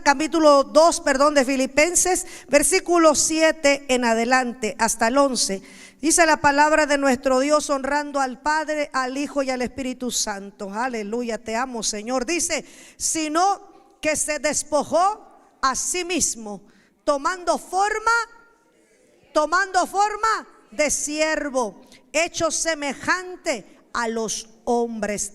capítulo 2, de Filipenses, versículo 7 en adelante hasta el 11. Dice la palabra de nuestro Dios, honrando al Padre, al Hijo y al Espíritu Santo. Aleluya, te amo, Señor. Dice, sino que se despojó a sí mismo, tomando forma de siervo, hecho semejante a los hombres,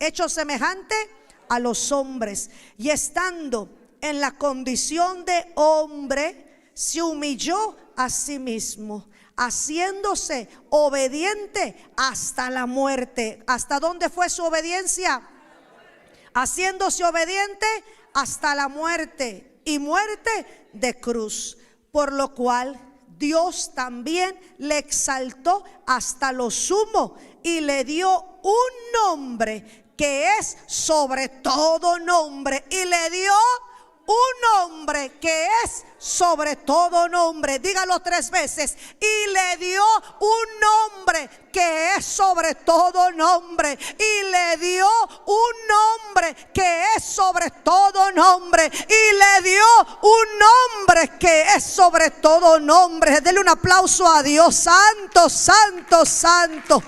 y estando en la condición de hombre, se humilló a sí mismo, haciéndose obediente hasta la muerte. ¿Hasta dónde fue su obediencia? Haciéndose obediente hasta la muerte, y muerte de cruz, por lo cual Dios también le exaltó hasta lo sumo y le dio un nombre que es sobre todo nombre, y le dio un nombre que es sobre todo nombre. Dígalo 3 veces. Y le dio un nombre que es sobre todo nombre. Y le dio un nombre que es sobre todo nombre. Y le dio un nombre que es sobre todo nombre. Dele un aplauso a Dios. Santo, santo, santo.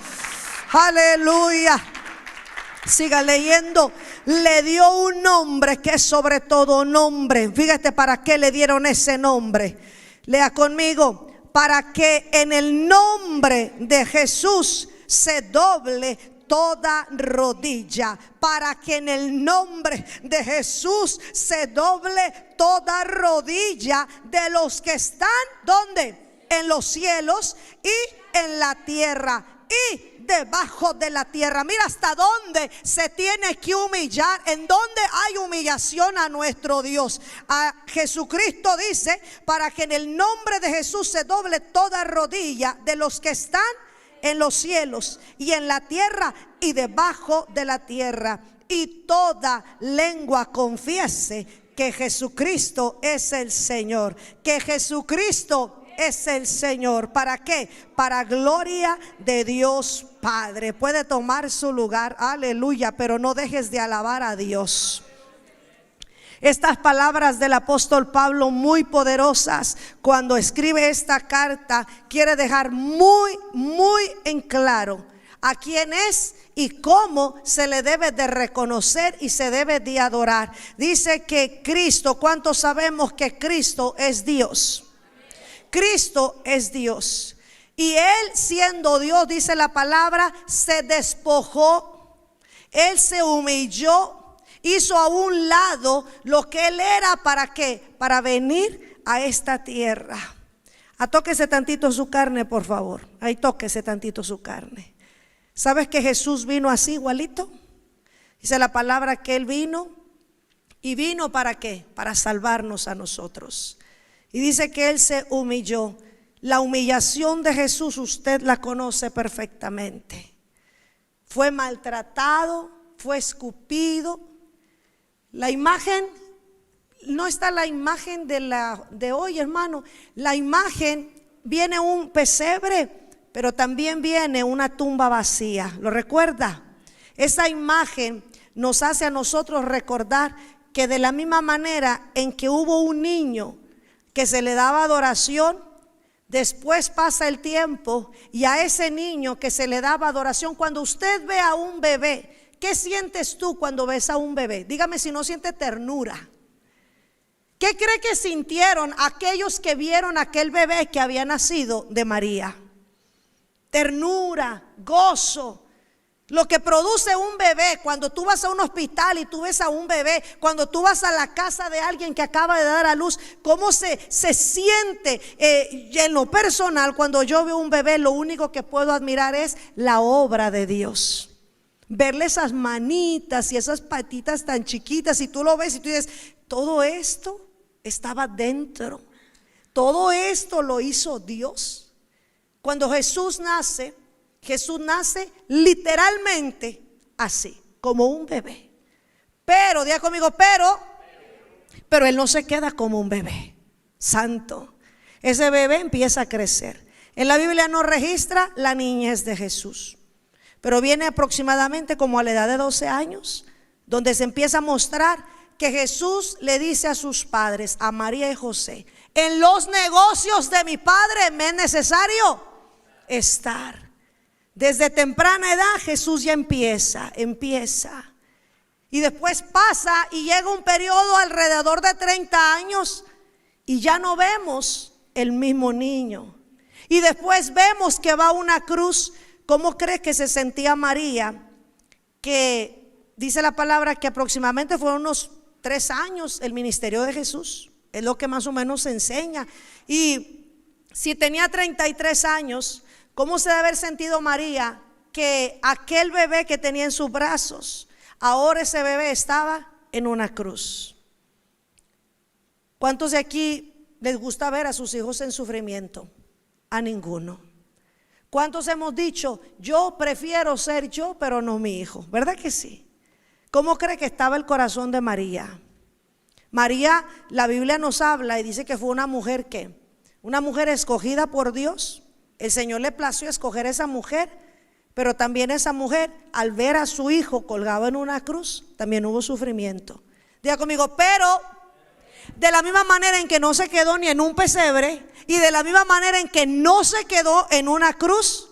Aleluya. Siga leyendo. Le dio un nombre que es sobre todo nombre. Fíjate para qué le dieron ese nombre. Lea conmigo. Para que en el nombre de Jesús se doble toda rodilla. Para que en el nombre de Jesús se doble toda rodilla de los que están, ¿dónde? En los cielos y en la tierra y debajo de la tierra. Mira hasta dónde se tiene que humillar, en donde hay humillación a nuestro Dios. A Jesucristo dice, para que en el nombre de Jesús se doble toda rodilla de los que están en los cielos y en la tierra y debajo de la tierra, y toda lengua confiese que Jesucristo es el Señor, que Jesucristo es el Señor. ¿Para qué? Para gloria de Dios Padre. Puede tomar su lugar, aleluya, pero no dejes de alabar a Dios. Estas palabras del apóstol Pablo, muy poderosas, cuando escribe esta carta, quiere dejar muy en claro a quién es y cómo se le debe de reconocer y se debe de adorar. Dice que Cristo, ¿cuántos sabemos que Cristo es Dios? Cristo es Dios, y Él, siendo Dios, dice la palabra, se despojó. Él se humilló, hizo a un lado lo que Él era. ¿Para qué? Para venir a esta tierra. Tóquese tantito su carne, por favor. Ahí tóquese tantito su carne. ¿Sabes que Jesús vino así igualito? Dice la palabra que Él vino. ¿Y vino para qué? Para salvarnos a nosotros. Y dice que Él se humilló. La humillación de Jesús usted la conoce perfectamente. Fue maltratado, fue escupido. La imagen, no está la imagen de hoy, hermano. La imagen, viene un pesebre, pero también viene una tumba vacía. ¿Lo recuerda? Esa imagen nos hace a nosotros recordar que de la misma manera en que hubo un niño que se le daba adoración, después pasa el tiempo y a ese niño que se le daba adoración, cuando usted ve a un bebé, ¿qué sientes tú cuando ves a un bebé? Dígame si no siente ternura. ¿Qué cree que sintieron aquellos que vieron aquel bebé que había nacido de María? Ternura, gozo. Lo que produce un bebé, cuando tú vas a un hospital y tú ves a un bebé, cuando tú vas a la casa de alguien que acaba de dar a luz, cómo se siente. En lo personal, cuando yo veo un bebé, lo único que puedo admirar es la obra de Dios. Verle esas manitas y esas patitas tan chiquitas, y tú lo ves y tú dices, todo esto estaba dentro, todo esto lo hizo Dios. Cuando Jesús nace literalmente así, como un bebé. Pero, diga conmigo, pero Él no se queda como un bebé. Santo. Ese bebé empieza a crecer. En la Biblia no registra la niñez de Jesús, pero viene aproximadamente como a la edad de 12 años, donde se empieza a mostrar que Jesús le dice a sus padres, a María y José: en los negocios de mi Padre me es necesario estar. Desde temprana edad Jesús ya empieza. Y después pasa y llega un periodo alrededor de 30 años y ya no vemos el mismo niño. Y después vemos que va a una cruz. ¿Cómo crees que se sentía María? Que dice la palabra que aproximadamente fueron unos 3 años el ministerio de Jesús. Es lo que más o menos se enseña. Y si tenía 33 años, ¿cómo se debe haber sentido María? Que aquel bebé que tenía en sus brazos, ahora ese bebé estaba en una cruz. ¿Cuántos de aquí les gusta ver a sus hijos en sufrimiento? A ninguno. ¿Cuántos hemos dicho: yo prefiero ser yo, pero no mi hijo? ¿Verdad que sí? ¿Cómo cree que estaba el corazón de María? María, la Biblia nos habla y dice que fue una mujer una mujer escogida por Dios. El Señor le plació escoger a esa mujer, pero también esa mujer, al ver a su hijo colgado en una cruz, también hubo sufrimiento. Diga conmigo: pero de la misma manera en que no se quedó ni en un pesebre, y de la misma manera en que no se quedó en una cruz,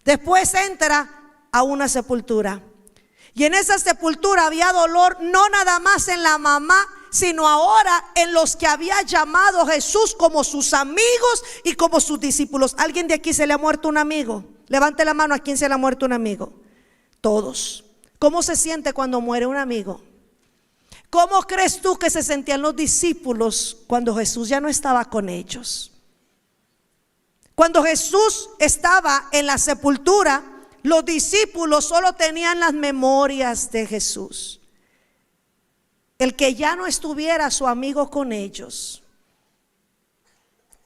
después entra a una sepultura. Y en esa sepultura había dolor, no nada más en la mamá, sino ahora en los que había llamado a Jesús como sus amigos y como sus discípulos. ¿Alguien de aquí se le ha muerto un amigo? Levante la mano a quien se le ha muerto un amigo. Todos. ¿Cómo se siente cuando muere un amigo? ¿Cómo crees tú que se sentían los discípulos cuando Jesús ya no estaba con ellos? Cuando Jesús estaba en la sepultura, los discípulos solo tenían las memorias de Jesús. El que ya no estuviera su amigo con ellos.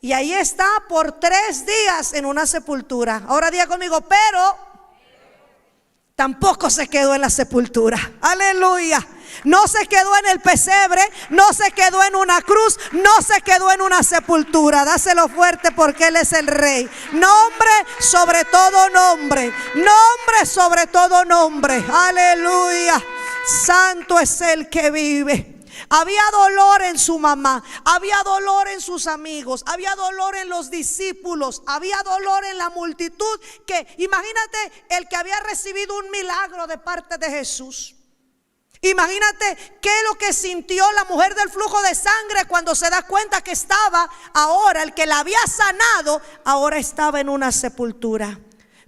Y ahí está por 3 días en una sepultura. Ahora diga conmigo: pero tampoco se quedó en la sepultura. Aleluya. No se quedó en el pesebre, no se quedó en una cruz, no se quedó en una sepultura. Dáselo fuerte porque Él es el Rey. Nombre sobre todo nombre. Nombre sobre todo nombre. Aleluya. Santo es el que vive. Había dolor en su mamá, había dolor en sus amigos, había dolor en los discípulos, había dolor en la multitud. Que imagínate el que había recibido un milagro de parte de Jesús. Imagínate qué es lo que sintió la mujer del flujo de sangre cuando se da cuenta que estaba ahora, el que la había sanado, ahora estaba en una sepultura.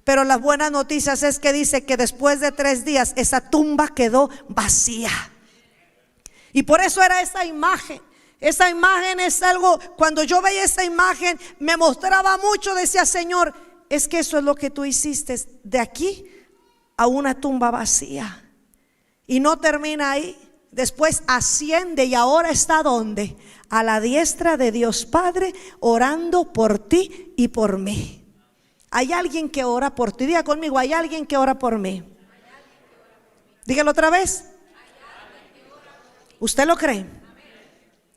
Pero las buenas noticias es que dice que después de 3 días esa tumba quedó vacía. Y por eso era esa imagen. Esa imagen es algo, cuando yo veía esa imagen me mostraba mucho. Decía: Señor, es que eso es lo que tú hiciste, de aquí a una tumba vacía. Y no termina ahí. Después asciende y ahora está ¿dónde? A la diestra de Dios Padre, orando por ti y por mí. Hay alguien que ora por ti. Diga conmigo: hay alguien que ora por mí. Dígalo otra vez. ¿Usted lo cree?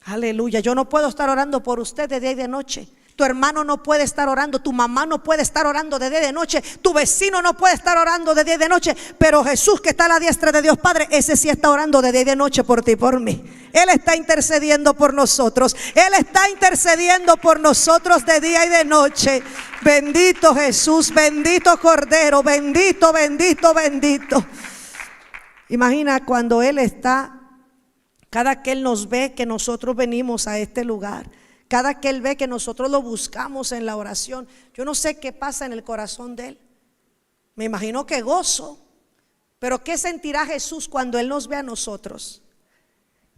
Aleluya. Yo no puedo estar orando por usted de día y de noche. Tu hermano no puede estar orando, tu mamá no puede estar orando de día y de noche, tu vecino no puede estar orando de día y de noche. Pero Jesús, que está a la diestra de Dios Padre, ese sí está orando de día y de noche por ti y por mí. Él está intercediendo por nosotros. Él está intercediendo por nosotros de día y de noche. Bendito Jesús, bendito Cordero, bendito, bendito, bendito. Imagina cuando Él está, cada que Él nos ve que nosotros venimos a este lugar, cada que Él ve que nosotros lo buscamos en la oración, yo no sé qué pasa en el corazón de Él. Me imagino que gozo. Pero ¿qué sentirá Jesús cuando Él nos ve a nosotros?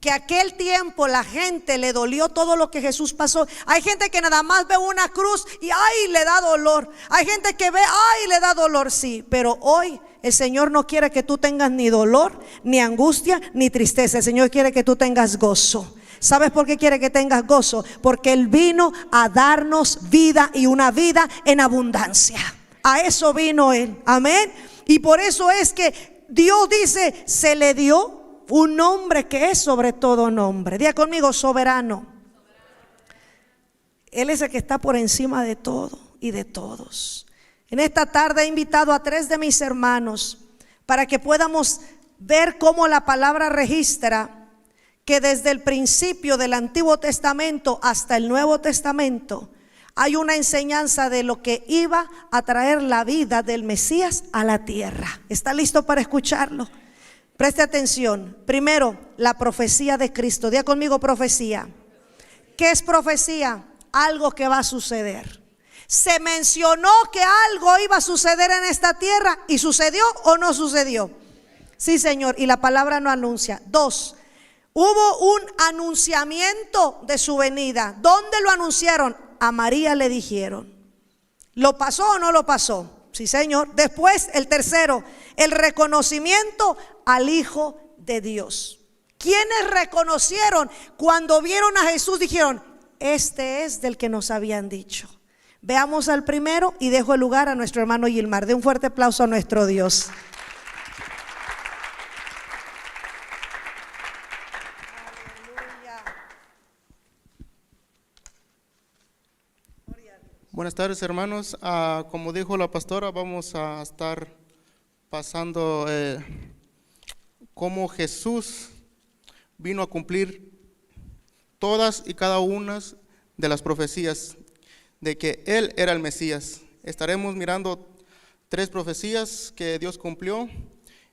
Que aquel tiempo la gente le dolió todo lo que Jesús pasó. Hay gente que nada más ve una cruz y ¡ay! Le da dolor. Hay gente que ve ¡ay! Le da dolor, sí. Pero hoy el Señor no quiere que tú tengas ni dolor, ni angustia, ni tristeza. El Señor quiere que tú tengas gozo. ¿Sabes por qué quiere que tengas gozo? Porque Él vino a darnos vida, y una vida en abundancia. A eso vino Él. Amén. Y por eso es que Dios dice: se le dio un nombre que es sobre todo nombre. Diga conmigo: soberano. Él es el que está por encima de todo y de todos. En esta tarde he invitado a 3 de mis hermanos para que podamos ver cómo la palabra registra que desde el principio del Antiguo Testamento hasta el Nuevo Testamento hay una enseñanza de lo que iba a traer la vida del Mesías a la tierra. ¿Está listo para escucharlo? Preste atención. Primero, la profecía de Cristo. Diga conmigo profecía. ¿Qué es profecía? Algo que va a suceder. Se mencionó que algo iba a suceder en esta tierra, ¿y sucedió o no sucedió? Sí, Señor, y la palabra no anuncia. 2, hubo un anunciamiento de su venida. ¿Dónde lo anunciaron? A María le dijeron. ¿Lo pasó o no lo pasó? Sí, Señor. Después, el tercero, el reconocimiento al Hijo de Dios. ¿Quiénes reconocieron cuando vieron a Jesús? Dijeron, este es del que nos habían dicho. Veamos al primero y dejo el lugar a nuestro hermano Gilmar. De un fuerte aplauso a nuestro Dios. Buenas tardes, hermanos. Como dijo la pastora, vamos a estar pasando cómo Jesús vino a cumplir todas y cada una de las profecías de que Él era el Mesías. Estaremos mirando 3 profecías que Dios cumplió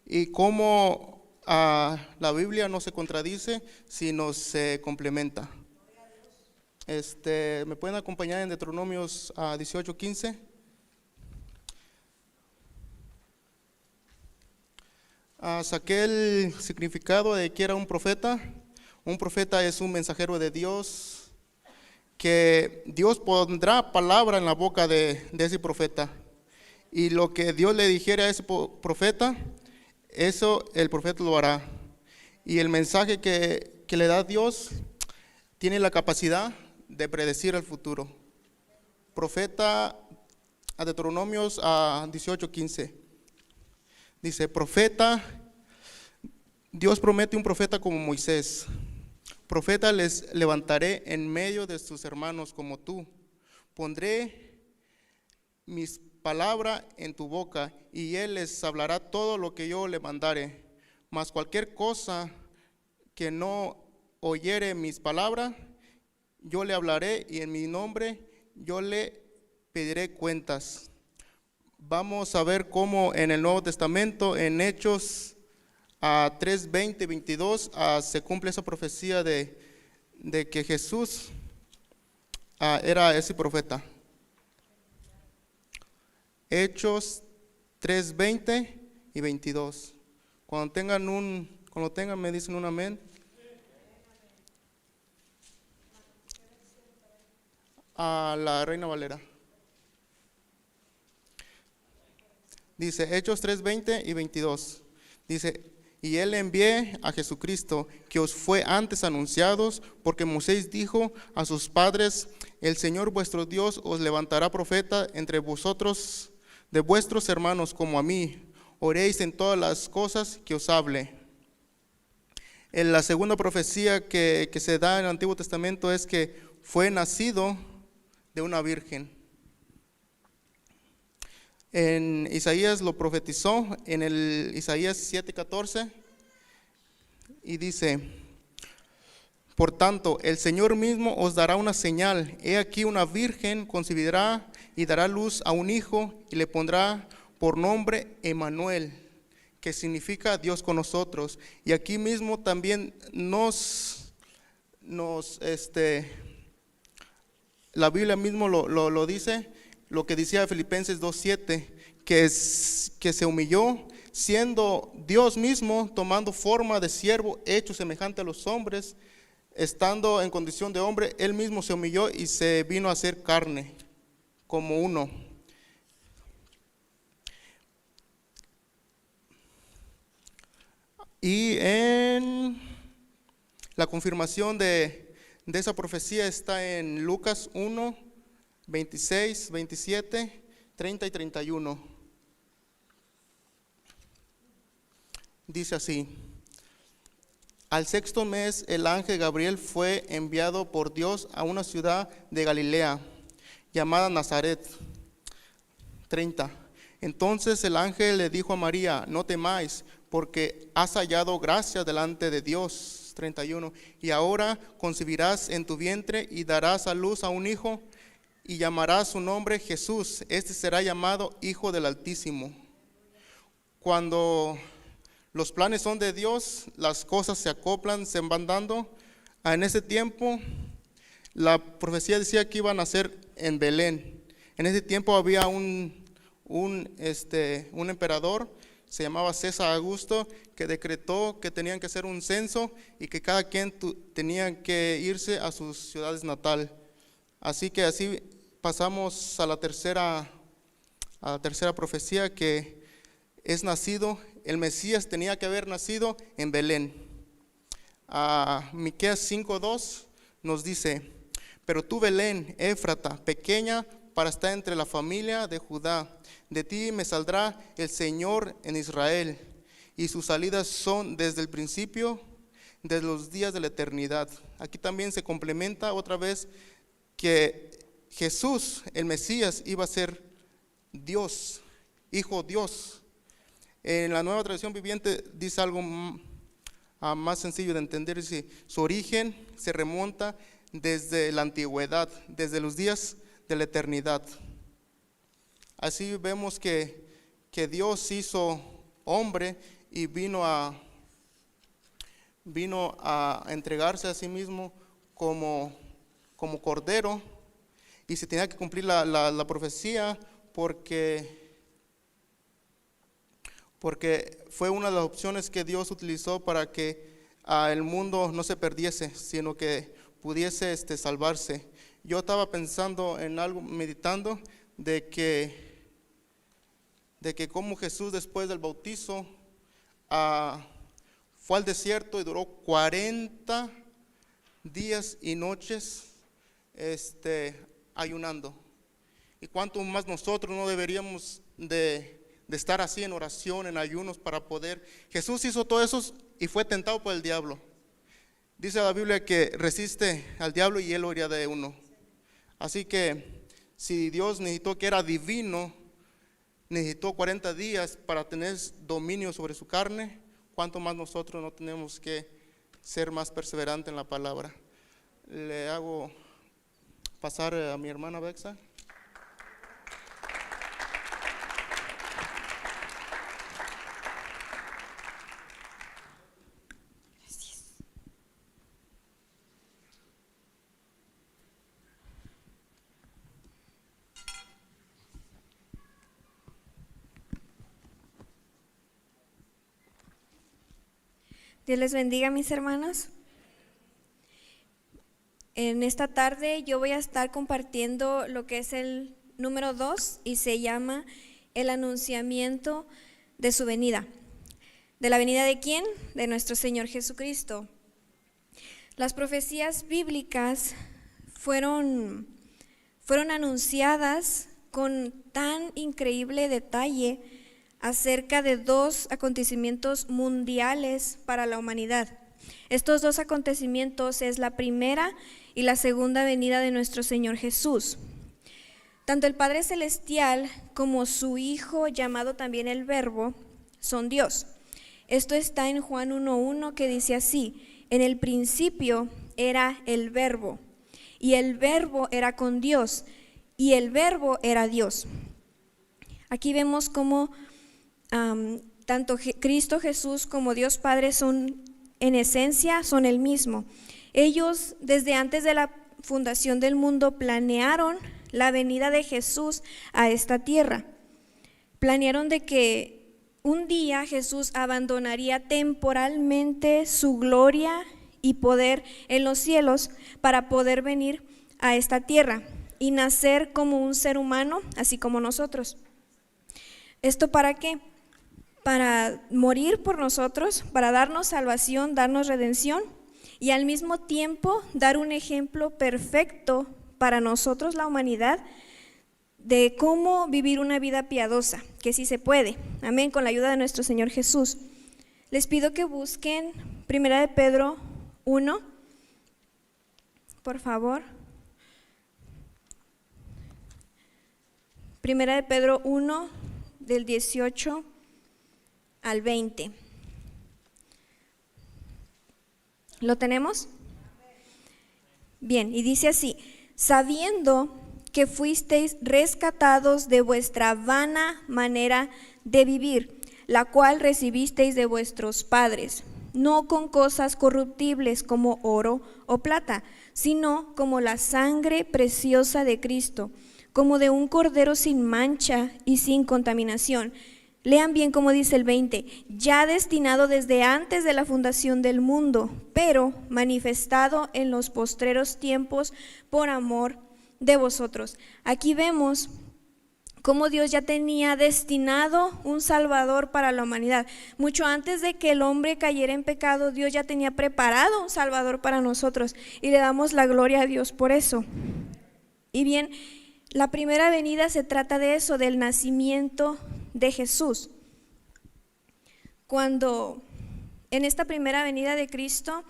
y cómo la Biblia no se contradice, sino se complementa. ¿Me pueden acompañar en Deuteronomios 18:15? Saqué el significado de que era un profeta. Un profeta es un mensajero de Dios, que Dios pondrá palabra en la boca de ese profeta. Y lo que Dios le dijera a ese profeta, eso el profeta lo hará. Y el mensaje que le da Dios tiene la capacidad de predecir el futuro. Profeta, a Deuteronomios 18:15. Dice, profeta, Dios promete un profeta como Moisés. Profeta les levantaré en medio de sus hermanos como tú. Pondré mis palabras en tu boca y él les hablará todo lo que yo le mandare. Mas cualquier cosa que no oyere mis palabras, yo le hablaré y en mi nombre yo le pediré cuentas. Vamos a ver cómo en el Nuevo Testamento, en Hechos 3, 20, 22, se cumple esa profecía de que Jesús era ese profeta. Hechos 3, 20 y 22. Cuando tengan me dicen un amén. A la Reina Valera. Dice Hechos 3, 20 y 22. Dice, y él envié a Jesucristo, que os fue antes anunciados, porque Moisés dijo a sus padres, el Señor vuestro Dios os levantará profeta entre vosotros, de vuestros hermanos como a mí. Oréis en todas las cosas que os hable. En la segunda profecía que se da en el Antiguo Testamento es que fue nacido de una virgen. En Isaías lo profetizó en el Isaías 7:14 y dice, por tanto, el Señor mismo os dará una señal. He aquí una virgen concebirá y dará luz a un hijo y le pondrá por nombre Emmanuel, que significa Dios con nosotros. Y aquí mismo también la Biblia mismo lo dice, lo que decía Filipenses 2:7, que se humilló siendo Dios mismo, tomando forma de siervo, hecho semejante a los hombres, estando en condición de hombre, él mismo se humilló y se vino a hacer carne como uno. Y en la confirmación de esa profecía está en Lucas 1, 26, 27, 30 y 31. Dice así: al 6º mes el ángel Gabriel fue enviado por Dios a una ciudad de Galilea llamada Nazaret. 30. Entonces el ángel le dijo a María: no temáis, porque has hallado gracia delante de Dios. 31. Y ahora concebirás en tu vientre y darás a luz a un hijo y llamarás su nombre Jesús. Este será llamado Hijo del Altísimo. Cuando los planes son de Dios, las cosas se acoplan, se van dando. En ese tiempo, la profecía decía que iba a nacer en Belén. En ese tiempo había un emperador, se llamaba César Augusto, que decretó que tenían que hacer un censo y que cada quien tenía que irse a sus ciudades natal. Así que así pasamos a la tercera profecía, que es nacido, el Mesías tenía que haber nacido en Belén. Miqueas 5:2 nos dice: pero tú, Belén, Éfrata, pequeña para estar entre la familia de Judá, de ti me saldrá el Señor en Israel, y sus salidas son desde el principio, desde los días de la eternidad. Aquí también se complementa otra vez que Jesús, el Mesías, iba a ser Dios, Hijo Dios. En la Nueva Traducción Viviente dice algo más sencillo de entender, dice: su origen se remonta desde la antigüedad, desde los días de la eternidad. Así vemos que Dios hizo hombre y vino a entregarse a sí mismo como cordero, y se tenía que cumplir la profecía porque fue una de las opciones que Dios utilizó para que el mundo no se perdiese, sino que pudiese salvarse. Yo estaba pensando en algo, meditando, de que como Jesús, después del bautizo, fue al desierto y duró 40 días y noches ayunando. Y cuánto más nosotros no deberíamos de estar así en oración, en ayunos, para poder. Jesús hizo todo eso y fue tentado por el diablo. Dice la Biblia que resiste al diablo y él huirá de uno. Así que si Dios necesitó, que era divino, necesitó 40 días para tener dominio sobre su carne, ¿cuánto más nosotros no tenemos que ser más perseverantes en la palabra? Le hago pasar a mi hermana Bexa. Dios les bendiga, mis hermanos. En esta tarde yo voy a estar compartiendo lo que es el número 2 y se llama el anunciamiento de su venida. ¿De la venida de quién? De nuestro Señor Jesucristo. Las profecías bíblicas fueron anunciadas con tan increíble detalle acerca de 2 acontecimientos mundiales para la humanidad. Estos 2 acontecimientos es la primera y la segunda venida de nuestro Señor Jesús. Tanto el Padre Celestial como su Hijo, llamado también el Verbo, son Dios. Esto está en Juan 1:1, que dice así: en el principio era el Verbo, y el Verbo era con Dios, y el Verbo era Dios. Aquí vemos cómo tanto Cristo Jesús como Dios Padre son, en esencia, son el mismo. Ellos, desde antes de la fundación del mundo, planearon la venida de Jesús a esta tierra. Planearon de que un día Jesús abandonaría temporalmente su gloria y poder en los cielos para poder venir a esta tierra y nacer como un ser humano, así como nosotros. ¿Esto para qué? Para morir por nosotros, para darnos salvación, darnos redención y al mismo tiempo dar un ejemplo perfecto para nosotros, la humanidad, de cómo vivir una vida piadosa, que sí se puede. Amén, con la ayuda de nuestro Señor Jesús. Les pido que busquen 1 de Pedro 1, por favor. 1 de Pedro 1, del 18 al 20. ¿Lo tenemos? Bien, y dice así: sabiendo que fuisteis rescatados de vuestra vana manera de vivir, la cual recibisteis de vuestros padres, no con cosas corruptibles como oro o plata, sino como la sangre preciosa de Cristo, como de un cordero sin mancha y sin contaminación. Lean bien como dice el 20, ya destinado desde antes de la fundación del mundo, pero manifestado en los postreros tiempos por amor de vosotros. Aquí vemos cómo Dios ya tenía destinado un Salvador para la humanidad. Mucho antes de que el hombre cayera en pecado, Dios ya tenía preparado un Salvador para nosotros y le damos la gloria a Dios por eso. Y bien, la primera venida se trata de eso, del nacimiento de Jesús. Cuando en esta primera venida de Cristo,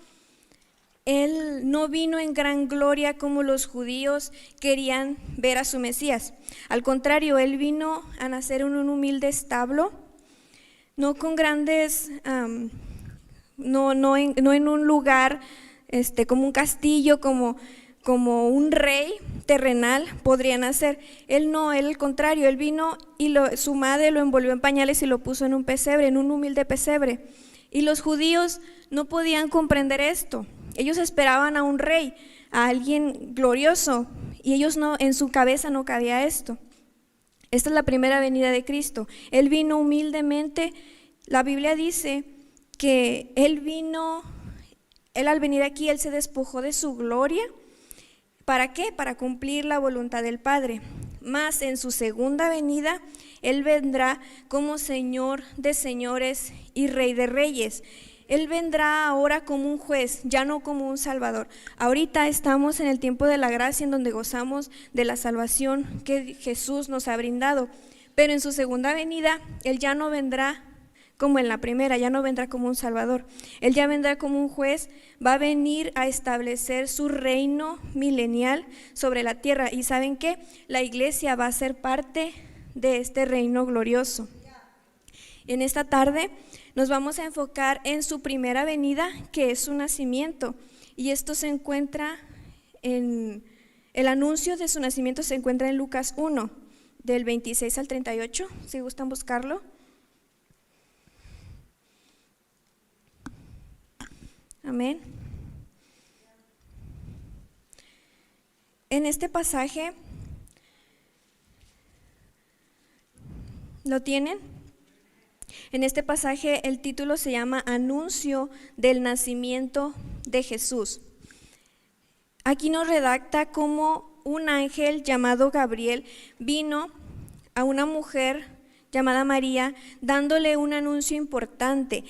Él no vino en gran gloria como los judíos querían ver a su Mesías. Al contrario, Él vino a nacer en un humilde establo, no con grandes, no en un lugar como un castillo, como un rey terrenal podría nacer. Él no, él al contrario, él vino y su madre lo envolvió en pañales y lo puso en un pesebre, en un humilde pesebre. Y los judíos no podían comprender esto. Ellos esperaban a un rey, a alguien glorioso, y ellos no, en su cabeza no cabía esto. Esta es la primera venida de Cristo. Él vino humildemente. La Biblia dice que él al venir aquí, él se despojó de su gloria. ¿Para qué? Para cumplir la voluntad del Padre. Mas en su segunda venida, Él vendrá como Señor de señores y Rey de reyes. Él vendrá ahora como un juez, ya no como un salvador. Ahorita estamos en el tiempo de la gracia, en donde gozamos de la salvación que Jesús nos ha brindado. Pero en su segunda venida, Él ya no vendrá como en la primera, ya no vendrá como un salvador. Él ya vendrá como un juez, va a venir a establecer su reino milenial sobre la tierra. ¿Y saben qué? La iglesia va a ser parte de este reino glorioso. En esta tarde nos vamos a enfocar en su primera venida, que es su nacimiento. Y esto se encuentra el anuncio de su nacimiento se encuentra en Lucas 1, del 26 al 38, si gustan buscarlo. Amén. En este pasaje, ¿lo tienen? En este pasaje el título se llama Anuncio del nacimiento de Jesús. Aquí nos redacta cómo un ángel llamado Gabriel vino a una mujer llamada María dándole un anuncio importante.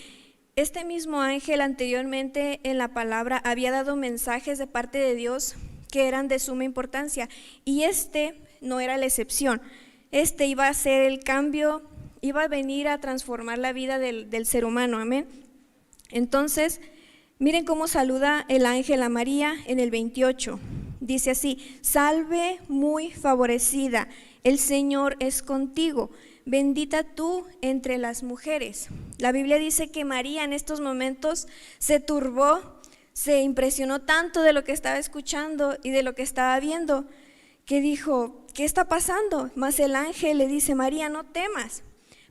Este mismo ángel anteriormente en la palabra había dado mensajes de parte de Dios que eran de suma importancia, y este no era la excepción. Este iba a ser el cambio, iba a venir a transformar la vida del ser humano, amén. Entonces, miren cómo saluda el ángel a María en el 28. Dice así: salve muy favorecida, el Señor es contigo. Bendita tú entre las mujeres. La Biblia dice que María en estos momentos se turbó, se impresionó tanto de lo que estaba escuchando y de lo que estaba viendo, que dijo: ¿qué está pasando? Mas el ángel le dice: María, no temas,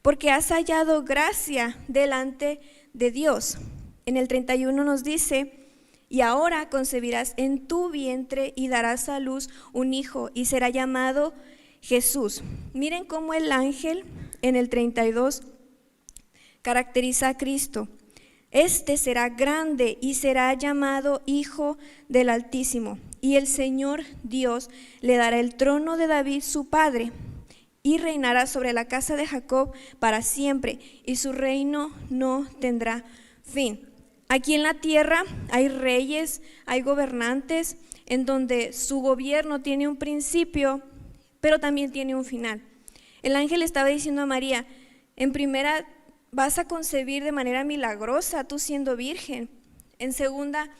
porque has hallado gracia delante de Dios. En el 31 nos dice: y ahora concebirás en tu vientre y darás a luz un hijo y será llamado Jesús. Miren cómo el ángel en el 32 caracteriza a Cristo. Este será grande y será llamado Hijo del Altísimo, y el Señor Dios le dará el trono de David su padre, y reinará sobre la casa de Jacob para siempre, y su reino no tendrá fin. Aquí en la tierra hay reyes, hay gobernantes, en donde su gobierno tiene un principio, pero también tiene un final. El ángel estaba diciendo a María: en primera, vas a concebir de manera milagrosa, tú siendo virgen. En segunda,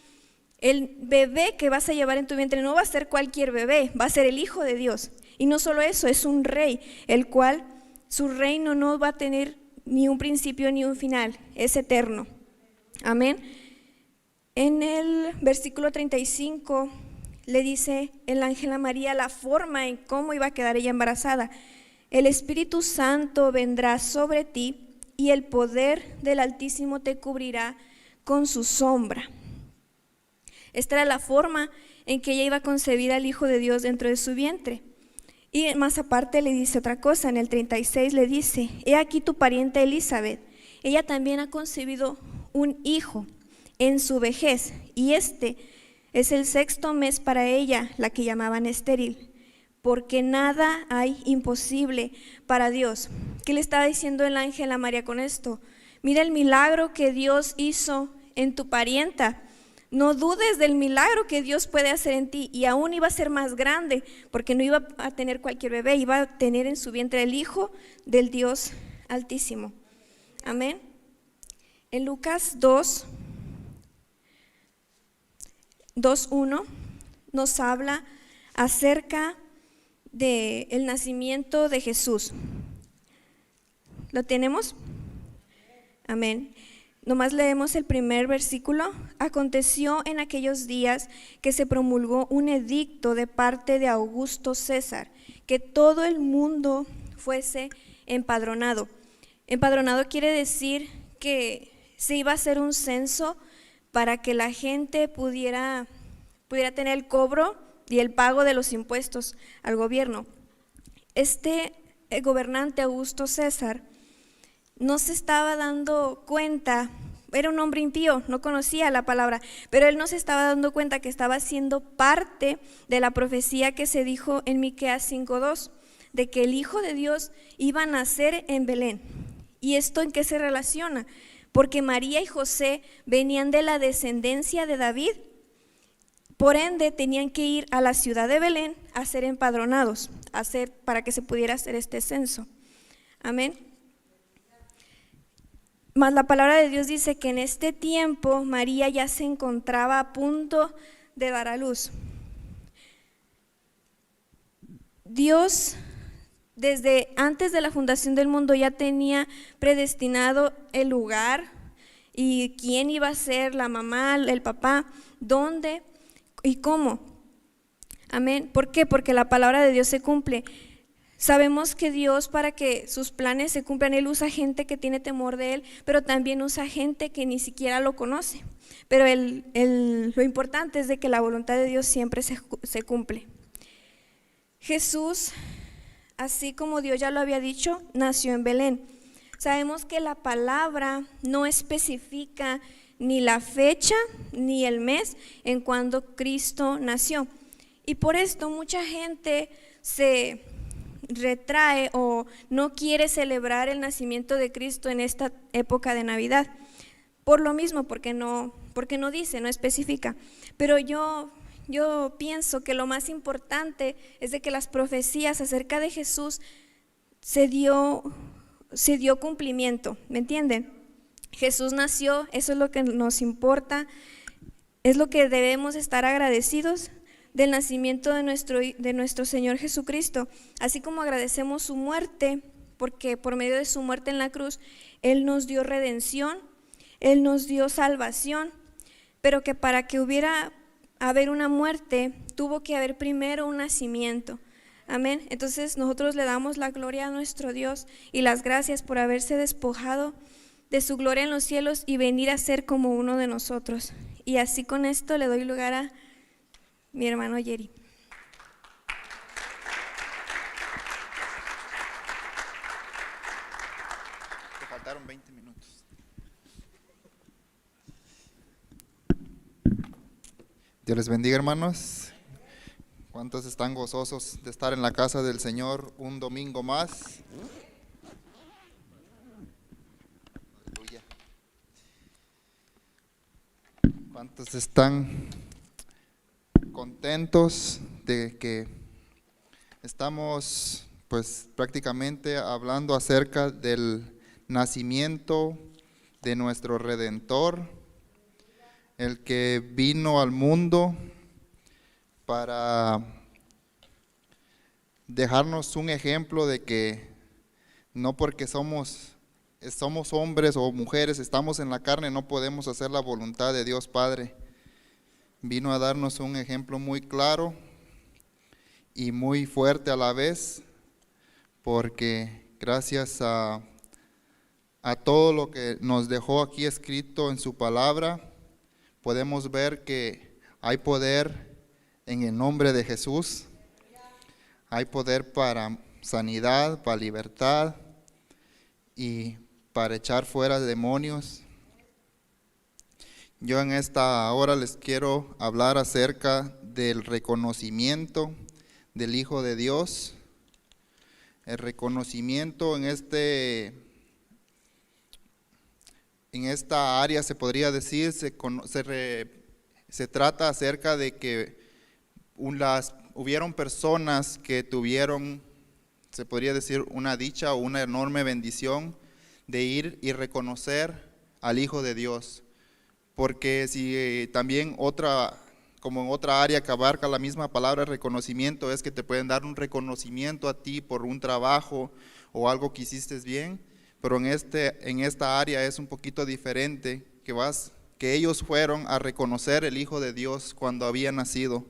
el bebé que vas a llevar en tu vientre no va a ser cualquier bebé, va a ser el Hijo de Dios. Y no solo eso, es un rey, el cual su reino no va a tener ni un principio ni un final, es eterno. Amén. En el versículo 35 le dice el ángel a María la forma en cómo iba a quedar ella embarazada. El Espíritu Santo vendrá sobre ti y el poder del Altísimo te cubrirá con su sombra. Esta era la forma en que ella iba a concebir al Hijo de Dios dentro de su vientre. Y más aparte le dice otra cosa, en el 36 le dice, he aquí tu pariente Elizabeth, ella también ha concebido un hijo en su vejez, y este es el 6º mes para ella, la que llamaban estéril, porque nada hay imposible para Dios. ¿Qué le estaba diciendo el ángel a María con esto? Mira el milagro que Dios hizo en tu parienta. No dudes del milagro que Dios puede hacer en ti, y aún iba a ser más grande, porque no iba a tener cualquier bebé, iba a tener en su vientre el Hijo del Dios Altísimo. Amén. En Lucas 2:1 nos habla acerca del nacimiento de Jesús. ¿Lo tenemos? Amén. Nomás leemos el primer versículo. Aconteció en aquellos días que se promulgó un edicto de parte de Augusto César, que todo el mundo fuese empadronado. Empadronado quiere decir que se iba a hacer un censo para que la gente pudiera tener el cobro y el pago de los impuestos al gobierno. Este gobernante Augusto César no se estaba dando cuenta, era un hombre impío, no conocía la palabra, pero él no se estaba dando cuenta que estaba siendo parte de la profecía que se dijo en Miqueas 5:2, de que el Hijo de Dios iba a nacer en Belén. ¿Y esto en qué se relaciona? Porque María y José venían de la descendencia de David, por ende tenían que ir a la ciudad de Belén a ser empadronados, para que se pudiera hacer este censo. Amén. Mas la palabra de Dios dice que en este tiempo María ya se encontraba a punto de dar a luz. Dios, desde antes de la fundación del mundo, ya tenía predestinado el lugar y quién iba a ser la mamá, el papá, dónde y cómo. Amén. ¿Por qué? Porque la palabra de Dios se cumple. Sabemos que Dios, para que sus planes se cumplan, Él usa gente que tiene temor de Él, pero también usa gente que ni siquiera lo conoce. Pero lo importante es de que la voluntad de Dios siempre se cumple. Jesús, así como Dios ya lo había dicho, nació en Belén. Sabemos que la palabra no especifica ni la fecha ni el mes en cuando Cristo nació. Y por esto mucha gente se retrae o no quiere celebrar el nacimiento de Cristo en esta época de Navidad. Por lo mismo, porque no dice, no especifica. Pero yo pienso que lo más importante es de que las profecías acerca de Jesús se dio cumplimiento, ¿me entienden? Jesús nació, eso es lo que nos importa, es lo que debemos estar agradecidos del nacimiento de nuestro Señor Jesucristo, así como agradecemos su muerte, porque por medio de su muerte en la cruz, Él nos dio redención, Él nos dio salvación, pero que para que haber una muerte, tuvo que haber primero un nacimiento. Amén. Entonces nosotros le damos la gloria a nuestro Dios y las gracias por haberse despojado de su gloria en los cielos y venir a ser como uno de nosotros. Y así con esto le doy lugar a mi hermano Jerry. Te faltaron 20 minutos. Dios les bendiga, hermanos. ¿Cuántos están gozosos de estar en la casa del Señor un domingo más? Aleluya. ¿Cuántos están contentos de que estamos pues prácticamente hablando acerca del nacimiento de nuestro Redentor, el que vino al mundo para dejarnos un ejemplo de que no porque somos hombres o mujeres, estamos en la carne, no podemos hacer la voluntad de Dios Padre, vino a darnos un ejemplo muy claro y muy fuerte a la vez, porque gracias a todo lo que nos dejó aquí escrito en su palabra, podemos ver que hay poder en el nombre de Jesús. Hay poder para sanidad, para libertad y para echar fuera demonios. Yo en esta hora les quiero hablar acerca del reconocimiento del Hijo de Dios. El reconocimiento en esta área se podría decir, se trata acerca de que hubieron personas que tuvieron, se podría decir, una dicha o una enorme bendición de ir y reconocer al Hijo de Dios. Porque si también como en otra área que abarca la misma palabra reconocimiento, es que te pueden dar un reconocimiento a ti por un trabajo o algo que hiciste bien, pero en esta área es un poquito diferente, que ellos fueron a reconocer el Hijo de Dios cuando había nacido,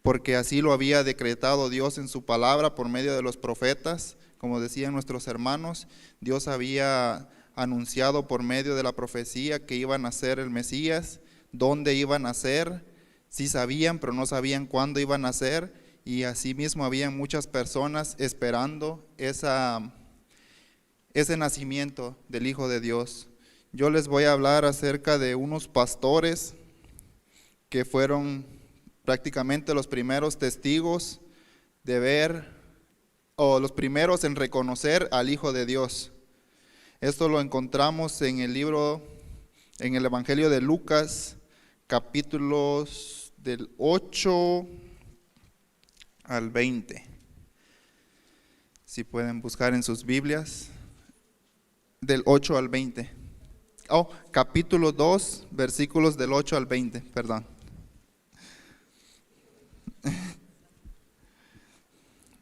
porque así lo había decretado Dios en su palabra por medio de los profetas. Como decían nuestros hermanos, Dios había anunciado por medio de la profecía que iba a nacer el Mesías, dónde iba a nacer, sí sabían, pero no sabían cuándo iba a nacer, y asimismo habían muchas personas esperando ese nacimiento del Hijo de Dios. Yo les voy a hablar acerca de unos pastores que fueron prácticamente los primeros testigos de ver, o los primeros en reconocer al Hijo de Dios. Esto lo encontramos en el Evangelio de Lucas, capítulos del 8 al 20. Si pueden buscar en sus Biblias, del 8 al 20. Capítulo 2, versículos del 8 al 20, perdón.